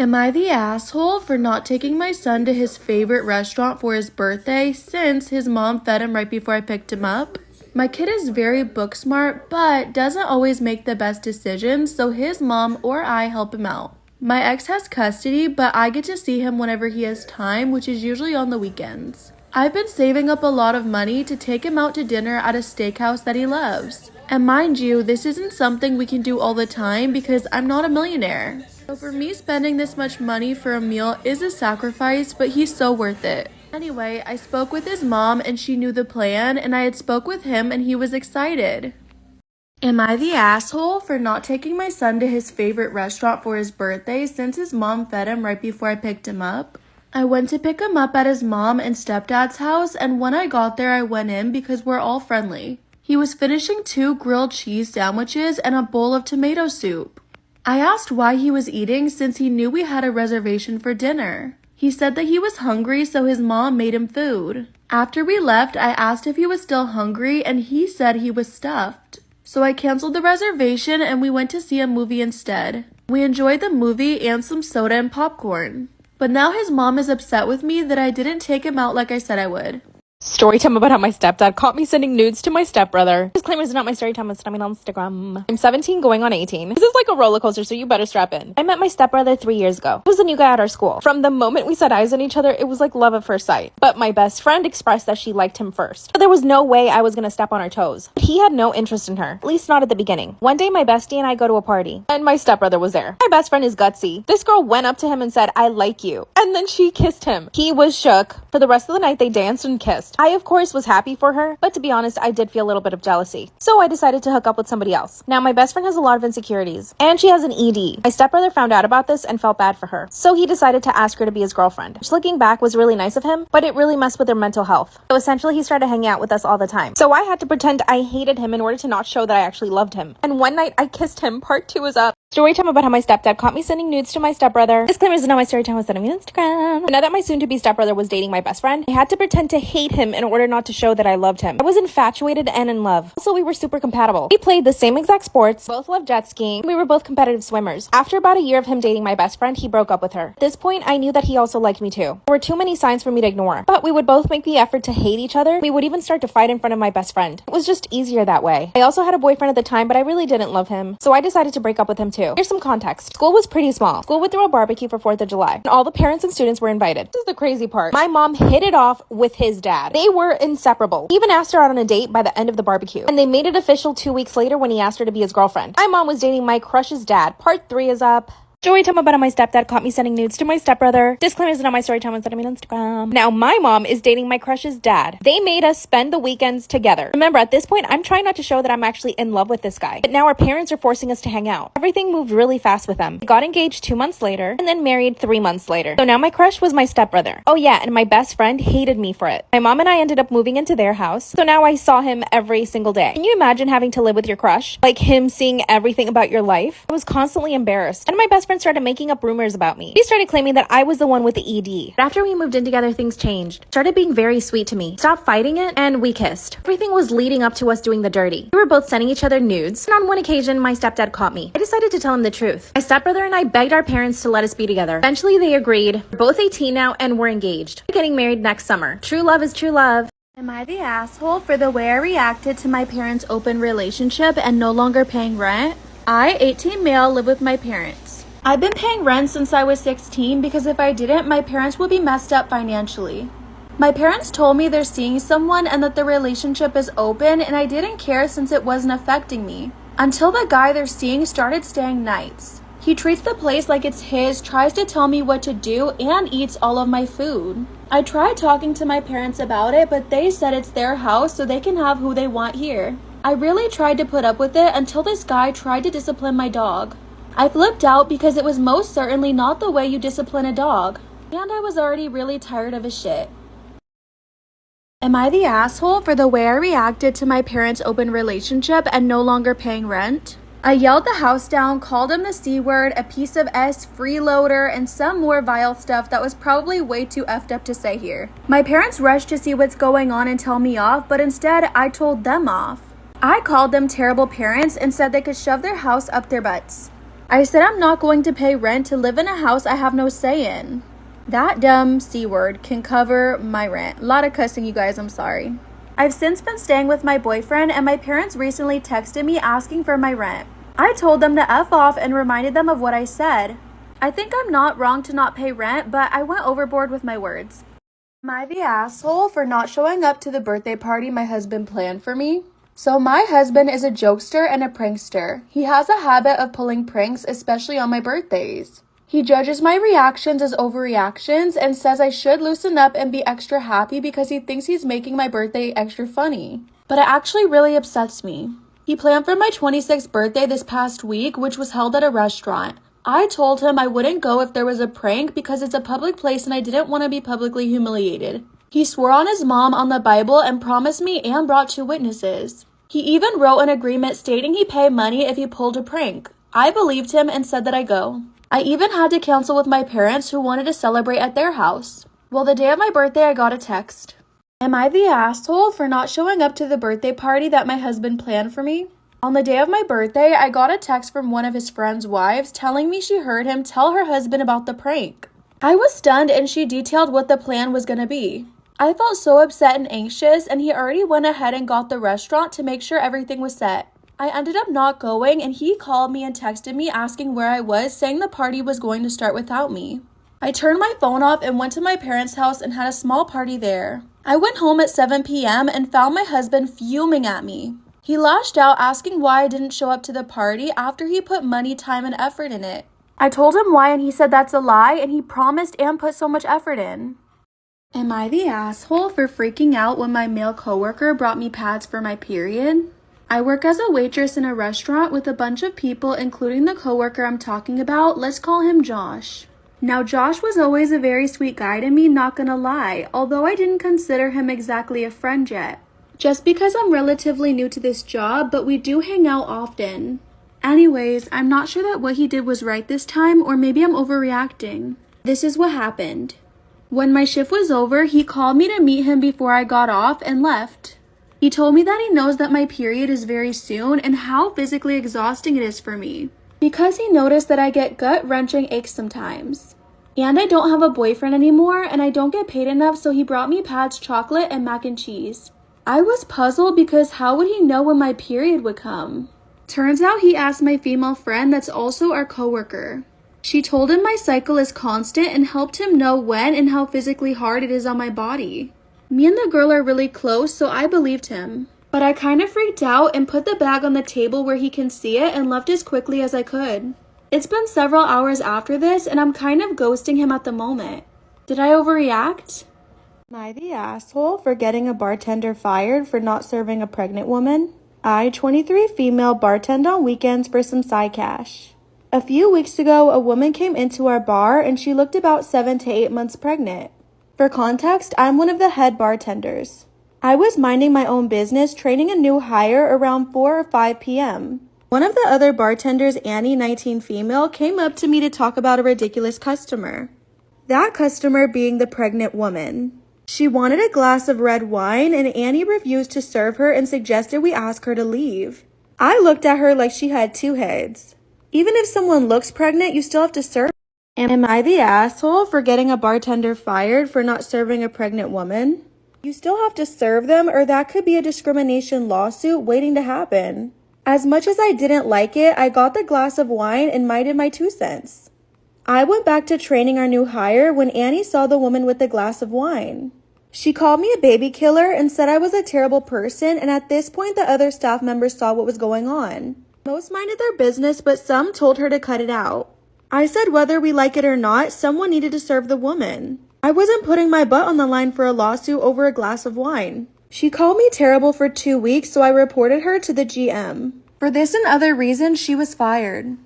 Am I the asshole for not taking my son to his favorite restaurant for his birthday since his mom fed him right before I picked him up? My kid is very book smart, but doesn't always make the best decisions, so his mom or I help him out. My ex has custody, but I get to see him whenever he has time, which is usually on the weekends. I've been saving up a lot of money to take him out to dinner at a steakhouse that he loves. And mind you, this isn't something we can do all the time because I'm not a millionaire. So for me, spending this much money for a meal is a sacrifice, but he's so worth it. Anyway, I spoke with his mom and she knew the plan, and I had spoke with him and he was excited. Am I the asshole for not taking my son to his favorite restaurant for his birthday since his mom fed him right before I picked him up? I went to pick him up at his mom and stepdad's house, and when I got there I went in because we're all friendly. He was finishing 2 grilled cheese sandwiches and a bowl of tomato soup. I asked why he was eating since he knew we had a reservation for dinner. He said that he was hungry, so his mom made him food. After we left, I asked if he was still hungry and he said he was stuffed. So I canceled the reservation and we went to see a movie instead. We enjoyed the movie and some soda and popcorn. But now his mom is upset with me that I didn't take him out like I said I would. Storytime about how my stepdad caught me sending nudes to my stepbrother. Disclaimer, is not my storytime, it's not me on Instagram. I'm 17 going on 18. This is like a roller coaster, so you better strap in. I met my stepbrother 3 years ago. He was a new guy at our school. From the moment we set eyes on each other, it was like love at first sight. But my best friend expressed that she liked him first. But there was no way I was gonna step on her toes. But he had no interest in her, at least not at the beginning. One day my bestie and I go to a party, and my stepbrother was there. My best friend is gutsy. This girl went up to him and said, "I like you." And then she kissed him. He was shook. For the rest of the night, they danced and kissed. I, of course, was happy for her, but to be honest, I did feel a little bit of jealousy. So I decided to hook up with somebody else. Now, my best friend has a lot of insecurities, and she has an ED. My stepbrother found out about this and felt bad for her. So he decided to ask her to be his girlfriend, which looking back was really nice of him, but it really messed with her mental health. So essentially, he started hanging out with us all the time. So I had to pretend I hated him in order to not show that I actually loved him. And one night, I kissed him. Part 2 is up. Storytime about how my stepdad caught me sending nudes to my stepbrother. Disclaimer, is not my storytime, was sending me on Instagram. But now that my soon-to-be stepbrother was dating my best friend, I had to pretend to hate him in order not to show that I loved him. I was infatuated and in love. Also, we were super compatible. We played the same exact sports, both loved jet skiing, we were both competitive swimmers. After about a year of him dating my best friend, he broke up with her. At this point, I knew that he also liked me too. There were too many signs for me to ignore, but we would both make the effort to hate each other. We would even start to fight in front of my best friend. It was just easier that way. I also had a boyfriend at the time, but I really didn't love him, so I decided to break up with him too. Here's some context. School was pretty small. School would throw a barbecue for 4th of July, and all the parents and students were invited. This is the crazy part. My mom hit it off with his dad. They were inseparable. He even asked her out on a date by the end of the barbecue, and they made it official 2 weeks later when he asked her to be his girlfriend. My mom was dating my crush's dad. Part 3 is up. Storytime about how my stepdad caught me sending nudes to my stepbrother. Disclaimer, is not my storytime, it's sending me on Instagram. Now my mom is dating my crush's dad. They made us spend the weekends together. Remember, at this point, I'm trying not to show that I'm actually in love with this guy. But now our parents are forcing us to hang out. Everything moved really fast with them. They got engaged 2 months later and then married 3 months later. So now my crush was my stepbrother. Oh yeah, and my best friend hated me for it. My mom and I ended up moving into their house. So now I saw him every single day. Can you imagine having to live with your crush? Like him seeing everything about your life? I was constantly embarrassed. And my best friend started making up rumors about me. He started claiming that I was the one with the ED. But after we moved in together, things changed. Started being very sweet to me. Stopped fighting it, and we kissed. Everything was leading up to us doing the dirty. We were both sending each other nudes, and on one occasion, my stepdad caught me. I decided to tell him the truth. My stepbrother and I begged our parents to let us be together. Eventually, they agreed. We're both 18 now, and we're engaged. We're getting married next summer. True love is true love. Am I the asshole for the way I reacted to my parents' open relationship and no longer paying rent? I, 18 male, live with my parents. I've been paying rent since I was 16 because if I didn't, my parents would be messed up financially. My parents told me they're seeing someone and that the relationship is open, and I didn't care since it wasn't affecting me. Until the guy they're seeing started staying nights. He treats the place like it's his, tries to tell me what to do, and eats all of my food. I tried talking to my parents about it, but they said it's their house so they can have who they want here. I really tried to put up with it until this guy tried to discipline my dog. I flipped out because it was most certainly not the way you discipline a dog, and I was already really tired of his shit. Am I the asshole for the way I reacted to my parents' open relationship and no longer paying rent? I yelled the house down, called him the C word, a piece of S, freeloader, and some more vile stuff that was probably way too effed up to say here. My parents rushed to see what's going on and tell me off, but instead I told them off. I called them terrible parents and said they could shove their house up their butts. I said I'm not going to pay rent to live in a house I have no say in. That dumb C word can cover my rent. A lot of cussing, you guys, I'm sorry. I've since been staying with my boyfriend, and my parents recently texted me asking for my rent. I told them to F off and reminded them of what I said. I think I'm not wrong to not pay rent, but I went overboard with my words. Am I the asshole for not showing up to the birthday party my husband planned for me? So my husband is a jokester and a prankster. He has a habit of pulling pranks, especially on my birthdays. He judges my reactions as overreactions and says I should loosen up and be extra happy because he thinks he's making my birthday extra funny. But it actually really upsets me. He planned for my 26th birthday this past week, which was held at a restaurant. I told him I wouldn't go if there was a prank because it's a public place and I didn't want to be publicly humiliated. He swore on his mom on the Bible and promised me and brought 2 witnesses. He even wrote an agreement stating he'd pay money if he pulled a prank. I believed him and said that I go. I even had to cancel with my parents who wanted to celebrate at their house. Well, the day of my birthday, I got a text. Am I the asshole for not showing up to the birthday party that my husband planned for me? On the day of my birthday, I got a text from one of his friend's wives telling me she heard him tell her husband about the prank. I was stunned and she detailed what the plan was going to be. I felt so upset and anxious, and he already went ahead and got the restaurant to make sure everything was set. I ended up not going, and he called me and texted me asking where I was, saying the party was going to start without me. I turned my phone off and went to my parents' house and had a small party there. I went home at 7 p.m. and found my husband fuming at me. He lashed out asking why I didn't show up to the party after he put money, time, and effort in it. I told him why, and he said that's a lie, and he promised and put so much effort in. Am I the asshole for freaking out when my male coworker brought me pads for my period? I work as a waitress in a restaurant with a bunch of people, including the coworker I'm talking about. Let's call him Josh. Now, Josh was always a very sweet guy to me, not gonna lie, although I didn't consider him exactly a friend yet. Just because I'm relatively new to this job, but we do hang out often. Anyways, I'm not sure that what he did was right this time, or maybe I'm overreacting. This is what happened. When my shift was over, he called me to meet him before I got off and left. He told me that he knows that my period is very soon and how physically exhausting it is for me, because he noticed that I get gut-wrenching aches sometimes. And I don't have a boyfriend anymore, and I don't get paid enough, so he brought me Pat's chocolate and mac and cheese. I was puzzled because how would he know when my period would come? Turns out he asked my female friend that's also our coworker. She told him my cycle is constant and helped him know when and how physically hard it is on my body. Me and the girl are really close, so I believed him. But I kind of freaked out and put the bag on the table where he can see it and left as quickly as I could. It's been several hours after this, and I'm kind of ghosting him at the moment. Did I overreact? Am I the asshole for getting a bartender fired for not serving a pregnant woman? I, 23 female, bartend on weekends for some side cash. A few weeks ago, a woman came into our bar and she looked about 7 to 8 months pregnant. For context, I'm one of the head bartenders. I was minding my own business, training a new hire around 4 or 5 p.m. One of the other bartenders, Annie, 19 female, came up to me to talk about a ridiculous customer. That customer being the pregnant woman. She wanted a glass of red wine, and Annie refused to serve her and suggested we ask her to leave. I looked at her like she had 2 heads. Even if someone looks pregnant, you still have to serve. Am I the asshole for getting a bartender fired for not serving a pregnant woman? You still have to serve them, or that could be a discrimination lawsuit waiting to happen. As much as I didn't like it, I got the glass of wine and minded my 2 cents. I went back to training our new hire when Annie saw the woman with the glass of wine. She called me a baby killer and said I was a terrible person, and at this point the other staff members saw what was going on. Most minded their business, but some told her to cut it out. I said whether we like it or not, someone needed to serve the woman. I wasn't putting my butt on the line for a lawsuit over a glass of wine. She called me terrible for 2 weeks, so I reported her to the GM. For this and other reasons, she was fired.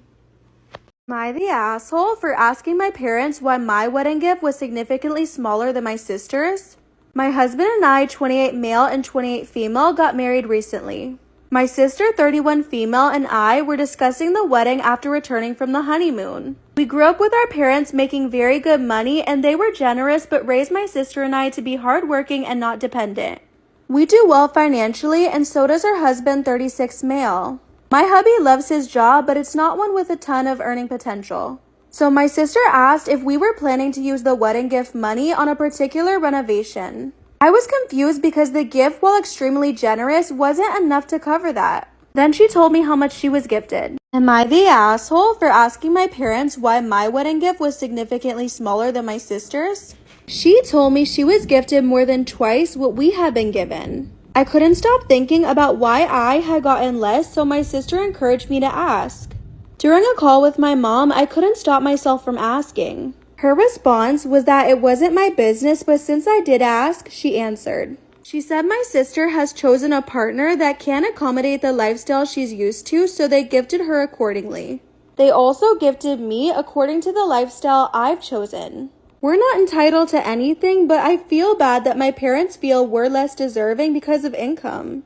Am I the asshole for asking my parents why my wedding gift was significantly smaller than my sister's? My husband and I, 28 male and 28 female, got married recently. My sister, 31 female, and I were discussing the wedding after returning from the honeymoon. We grew up with our parents making very good money, and they were generous but raised my sister and I to be hardworking and not dependent. We do well financially, and so does her husband, 36 male. My hubby loves his job, but it's not one with a ton of earning potential. So my sister asked if we were planning to use the wedding gift money on a particular renovation. I was confused because the gift, while extremely generous, wasn't enough to cover that. Then she told me how much she was gifted. Am I the asshole for asking my parents why my wedding gift was significantly smaller than my sister's? She told me she was gifted more than twice what we had been given. I couldn't stop thinking about why I had gotten less, so my sister encouraged me to ask. During a call with my mom, I couldn't stop myself from asking. Her response was that it wasn't my business, but since I did ask, she answered. She said my sister has chosen a partner that can accommodate the lifestyle she's used to, so they gifted her accordingly. They also gifted me according to the lifestyle I've chosen. We're not entitled to anything, but I feel bad that my parents feel we're less deserving because of income.